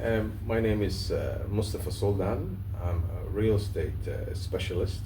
My name is Mustafa Suldan. I'm a real estate specialist.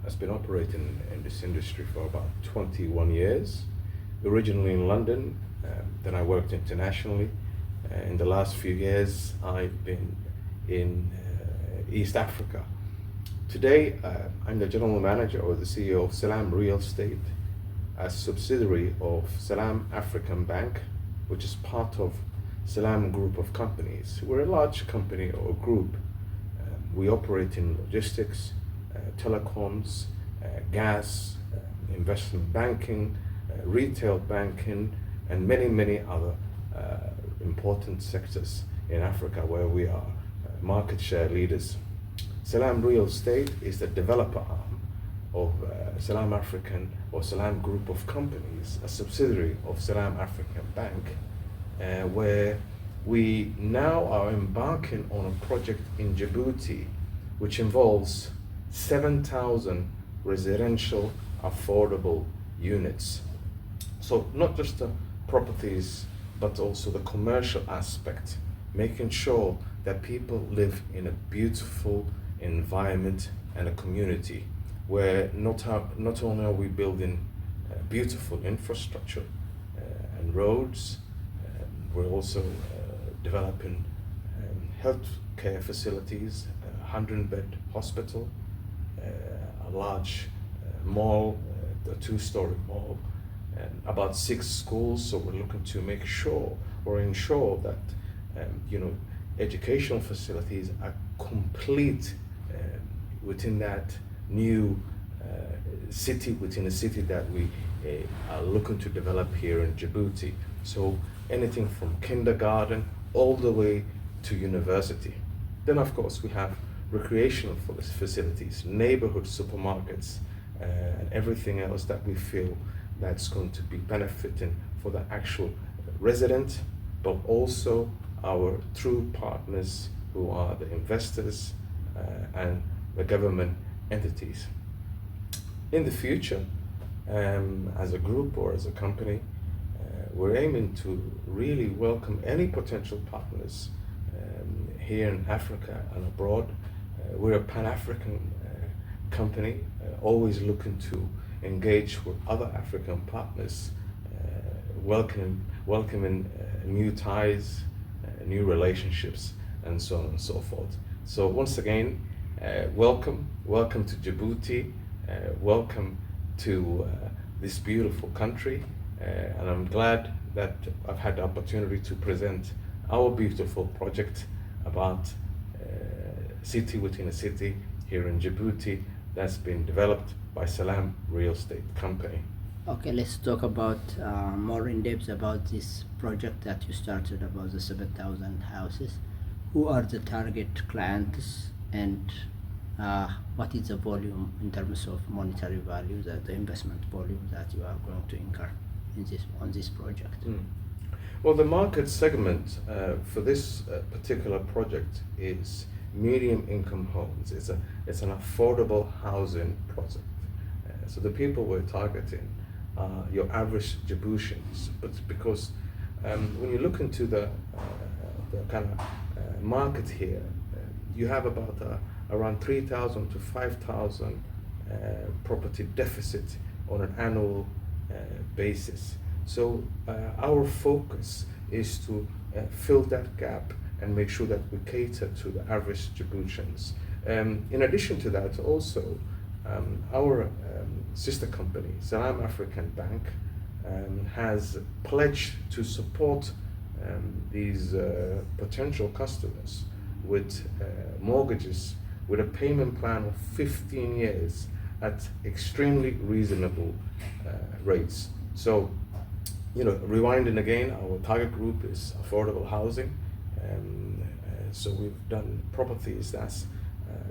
I've been operating in this industry for about 21 years. Originally in London, then I worked internationally. In the last few years, I've been in East Africa. Today, I'm the general manager or the CEO of SALAAM Real Estate, a subsidiary of SALAAM African Bank, which is part of SALAAM Group of companies. We're a large company or group. We operate in logistics, telecoms, gas, investment banking, retail banking, and many other important sectors in Africa where we are market share leaders. SALAAM Real Estate is the developer arm of SALAAM African or SALAAM Group of companies, a subsidiary of SALAAM African Bank, where we now are embarking on a project in Djibouti which involves 7,000 residential affordable units. So not just the properties, but also the commercial aspect, making sure that people live in a beautiful environment and a community where not only are we building beautiful infrastructure and roads, we're also developing health care facilities, a 100-bed hospital, a large mall, a 2-story mall, and about 6 schools. So we're looking to make sure or ensure that educational facilities are complete within that new city, within a city that we are looking to develop here in Djibouti. So anything from kindergarten all the way to university. Then of course we have recreational facilities, neighborhood supermarkets, and everything else that we feel that's going to be benefiting for the actual resident, but also our true partners who are the investors and the government entities. In the future, as a group or as a company, we're aiming to really welcome any potential partners here in Africa and abroad. We're a Pan-African company, always looking to engage with other African partners, welcoming new ties, new relationships, and so on and so forth. So once again, welcome to Djibouti, welcome to this beautiful country. And I'm glad that I've had the opportunity to present our beautiful project about city within a city here in Djibouti that's been developed by SALAAM Real Estate Company. Okay, let's talk about more in depth about this project that you started, about the 7,000 houses. Who are the target clients, and what is the volume in terms of monetary value, the investment volume that you are going to incur on this project? Well, the market segment for this particular project is medium income homes. It's an affordable housing project. So the people we're targeting are your average Djiboutians, but because when you look into the kind of market here, you have about around 3,000 to 5,000 property deficit on an annual basis. So our focus is to fill that gap and make sure that we cater to the average Djiboutians. In addition to that, also our sister company, SALAAM African Bank, has pledged to support these potential customers with mortgages with a payment plan of 15 years at extremely reasonable rates. So, rewinding again, our target group is affordable housing. So we've done properties that's,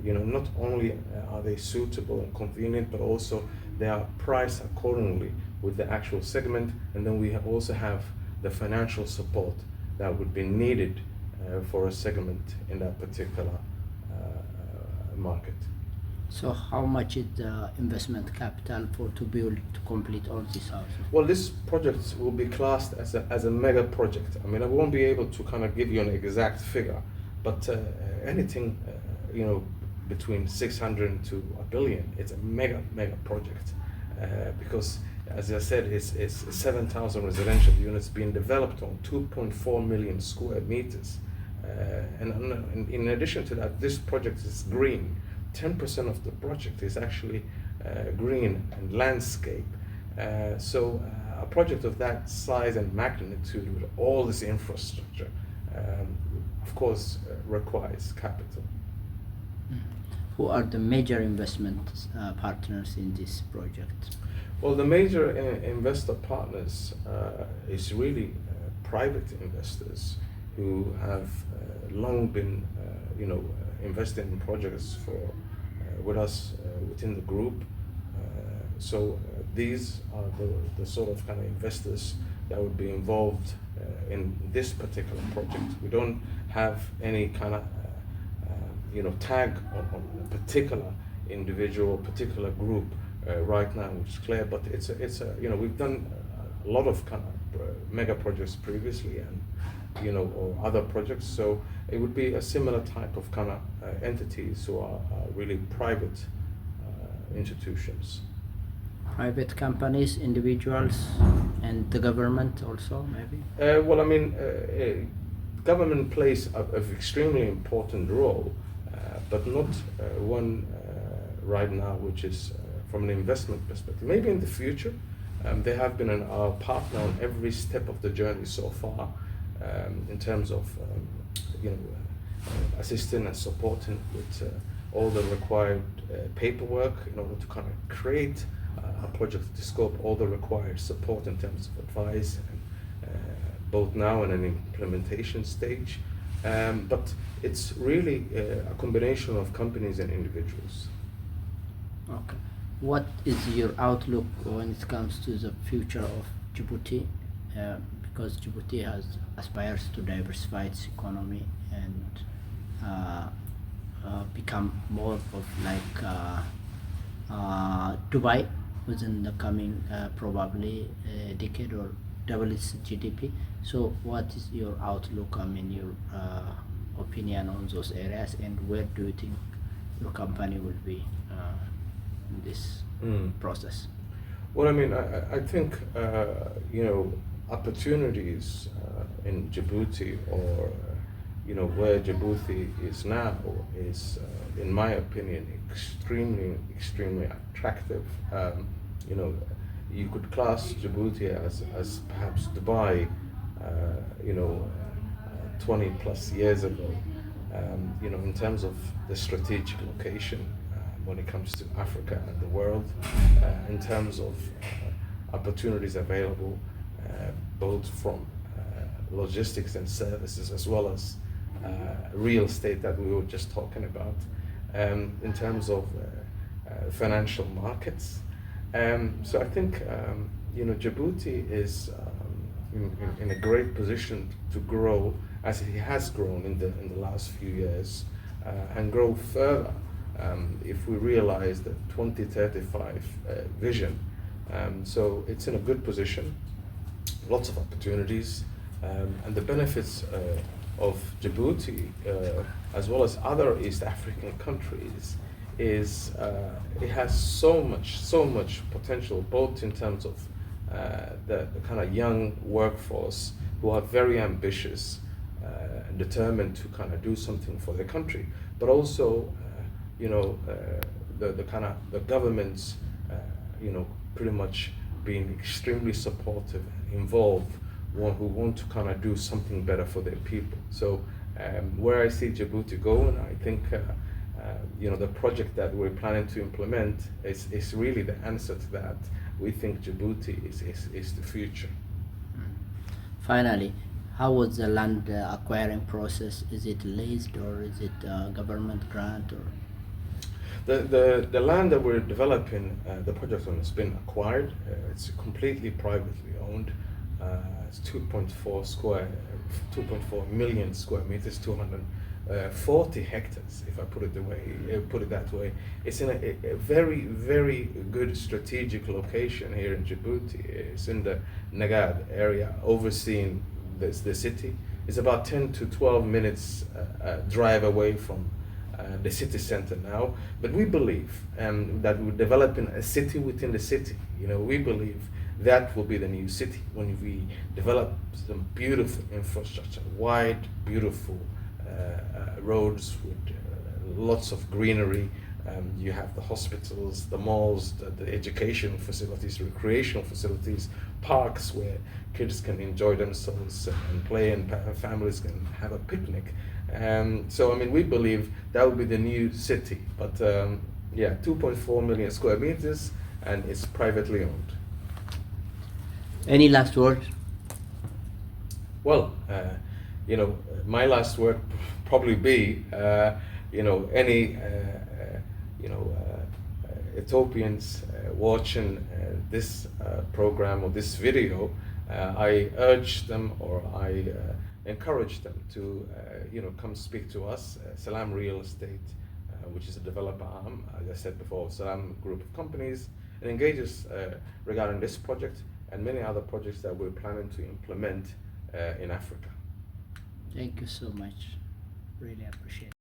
not only are they suitable and convenient, but also they are priced accordingly with the actual segment. And then we also have the financial support that would be needed for a segment in that particular market. So how much is the investment capital to build, to complete all these houses? Well, this project will be classed as a mega project. I mean, I won't be able to kind of give you an exact figure, but anything between 600 to a billion, it's a mega project, because as I said, it's 7,000 residential units being developed on 2.4 million square meters. And in addition to that, this project is green. 10% of the project is actually green and landscape. So a project of that size and magnitude with all this infrastructure, of course, requires capital. Who are the major investment partners in this project? Well, the major investor partners is really private investors who have long been, investing in projects with us within the group. So these are the sort of kind of investors that would be involved in this particular project. We don't have any kind of tag on a particular individual, particular group right now, which is clear. But it's a we've done a lot of kind of mega projects previously, and or other projects. So it would be a similar type of kind of entities who are really private institutions. Private companies, individuals, and the government also, maybe? Well, I mean, government plays an extremely important role, but not one right now, which is from an investment perspective. Maybe in the future, they have been our partner on every step of the journey so far, in terms of assisting and supporting with all the required paperwork in order to kind of create a project to scope, all the required support in terms of advice, and both now and an implementation stage. But it's really a combination of companies and individuals. Okay. What is your outlook when it comes to the future of Djibouti? Because Djibouti aspires to diversify its economy and become more of like Dubai within the coming probably decade, or double its GDP. So what is your outlook, your opinion on those areas, and where do you think your company will be in this process? Well, I mean, I think opportunities in Djibouti, or where Djibouti is now, is in my opinion extremely attractive. You could class Djibouti as perhaps Dubai 20 plus years ago, in terms of the strategic location when it comes to Africa and the world, in terms of opportunities available, both from logistics and services, as well as real estate that we were just talking about, in terms of financial markets. So I think Djibouti is in a great position to grow, as it has grown in the last few years, and grow further if we realize the 2035 vision. So it's in a good position, lots of opportunities, and the benefits of Djibouti, as well as other East African countries, is it has so much potential, both in terms of the kind of young workforce who are very ambitious and determined to kind of do something for their country, but also the kind of the governments pretty much being extremely supportive and involved, who want to kind of do something better for their people. So where I see Djibouti going, I think the project that we're planning to implement is really the answer to that. We think Djibouti is the future. Finally, how was the land acquiring process? Is it leased, or is it a government grant, or? The land that we're developing, the project on, has been acquired. It's completely privately owned. It's 2.4 million square meters, 240 hectares, if I put it that way. It's in a very good strategic location here in Djibouti. It's in the Nagad area, overseeing the city, is about 10 to 12 minutes drive away from the city center now. But we believe that we're developing a city within the city. We believe that will be the new city when we develop some beautiful infrastructure, wide, beautiful roads with lots of greenery. You have the hospitals, the malls, the education facilities, recreational facilities, parks where kids can enjoy themselves and play, and families can have a picnic. So, we believe that will be the new city. But 2.4 million square meters, and it's privately owned. Any last words? Well, my last word probably be, any Ethiopians watching this program or this video, I urge them, or I encourage them to come speak to us, SALAAM Real Estate, which is a developer arm, as I said before, SALAAM group of companies, and engage us regarding this project and many other projects that we're planning to implement in Africa. Thank you so much. Really appreciate it.